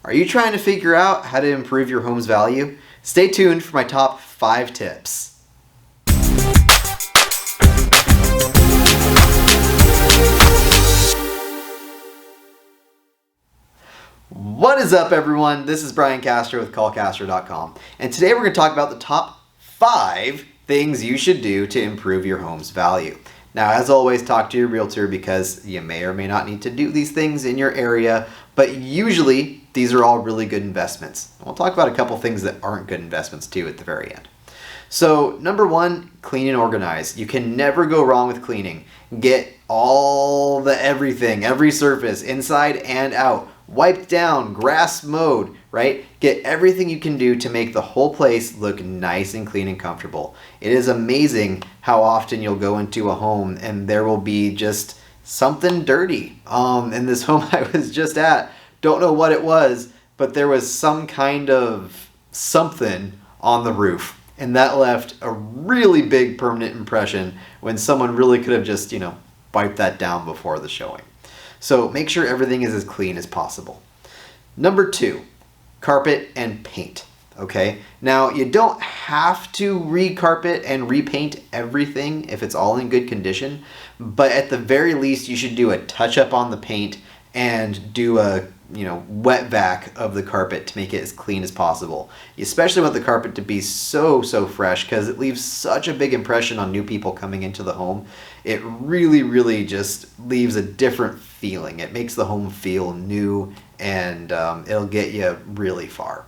Are you trying to figure out how to improve your home's value? Stay tuned for my top 5 tips. What is up, everyone? This is Brian Castro with callcastro.com, and today we're going to talk about the top 5 things you should do to improve your home's value. Now, as always, talk to your realtor because you may or may not need to do these things in your area, but usually these are all really good investments. And we'll talk about a couple things that aren't good investments too at the very end. So, number 1, clean and organize. You can never go wrong with cleaning. Get all the everything, every surface, inside and out, wiped down, grass mowed, right? Get everything you can do to make the whole place look nice and clean and comfortable. It is amazing how often you'll go into a home and there will be just something dirty. In this home I was just at, don't know what it was, but there was some kind of something on the roof. And that left a really big permanent impression when someone really could have just, wiped that down before the showing. So make sure everything is as clean as possible. Number 2, carpet and paint. Okay, now you don't have to recarpet and repaint everything if it's all in good condition, but at the very least you should do a touch up on the paint and do a wet vac of the carpet to make it as clean as possible. You especially want the carpet to be so fresh because it leaves such a big impression on new people coming into the home. It really just leaves a different feeling. It makes the home feel new, and it'll get you really far.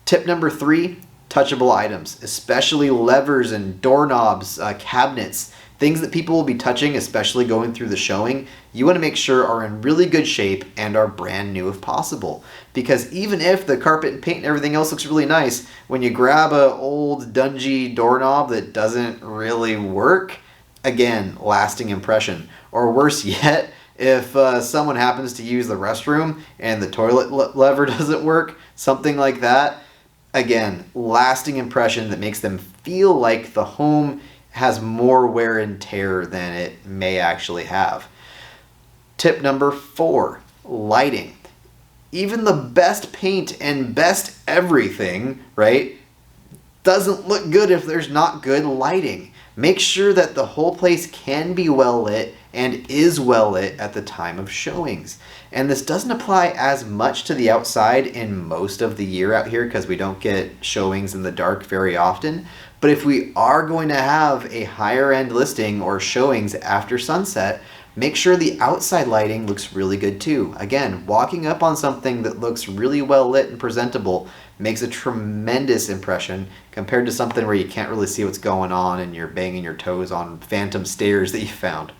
Tip number 3, touchable items, especially levers and doorknobs, cabinets, things that people will be touching, especially going through the showing. You want to make sure are in really good shape and are brand new if possible. Because even if the carpet and paint and everything else looks really nice, when you grab an old dungy doorknob that doesn't really work, again, lasting impression. Or worse yet, if someone happens to use the restroom and the toilet lever doesn't work, something like that, again, lasting impression that makes them feel like the home has more wear and tear than it may actually have. Tip number 4, lighting. Even the best paint and best everything, right, doesn't look good if there's not good lighting. Make sure that the whole place can be well lit and is well lit at the time of showings. And this doesn't apply as much to the outside in most of the year out here because we don't get showings in the dark very often. But if we are going to have a higher end listing or showings after sunset, make sure the outside lighting looks really good too. Again, walking up on something that looks really well lit and presentable makes a tremendous impression compared to something where you can't really see what's going on and you're banging your toes on phantom stairs that you found.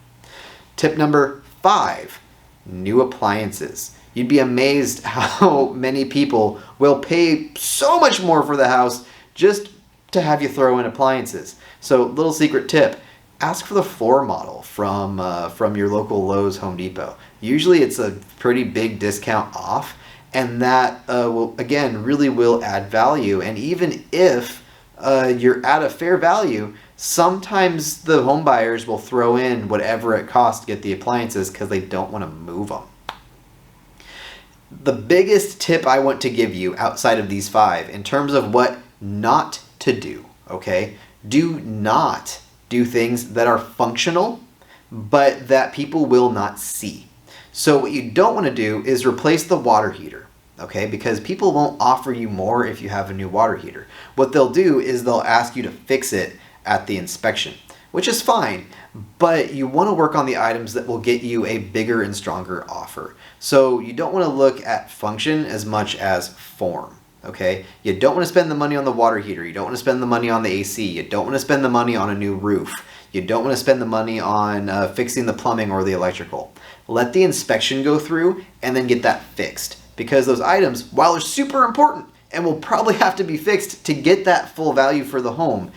Tip number 5, new appliances. You'd be amazed how many people will pay so much more for the house just to have you throw in appliances. So, little secret tip, ask for the floor model from your local Lowe's, Home Depot. Usually it's a pretty big discount off, and that really will add value. And even if you're at a fair value, sometimes the home buyers will throw in whatever it costs to get the appliances because they don't want to move them. The biggest tip I want to give you outside of these 5 in terms of what not to do, okay? Do not do things that are functional but that people will not see. So what you don't want to do is replace the water heater, okay? Because people won't offer you more if you have a new water heater. What they'll do is they'll ask you to fix it at the inspection, which is fine, but you want to work on the items that will get you a bigger and stronger offer. So you don't want to look at function as much as form. Okay, you don't want to spend the money on the water heater. You don't want to spend the money on the AC. You don't want to spend the money on a new roof. You don't want to spend the money on fixing the plumbing or the electrical. Let the inspection go through and then get that fixed. Because those items, while they're super important and will probably have to be fixed to get that full value for the home,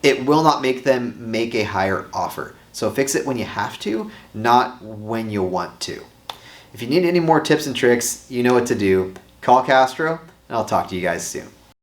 it will not make them make a higher offer. So fix it when you have to, not when you want to. If you need any more tips and tricks, you know what to do. Call Castro, and I'll talk to you guys soon.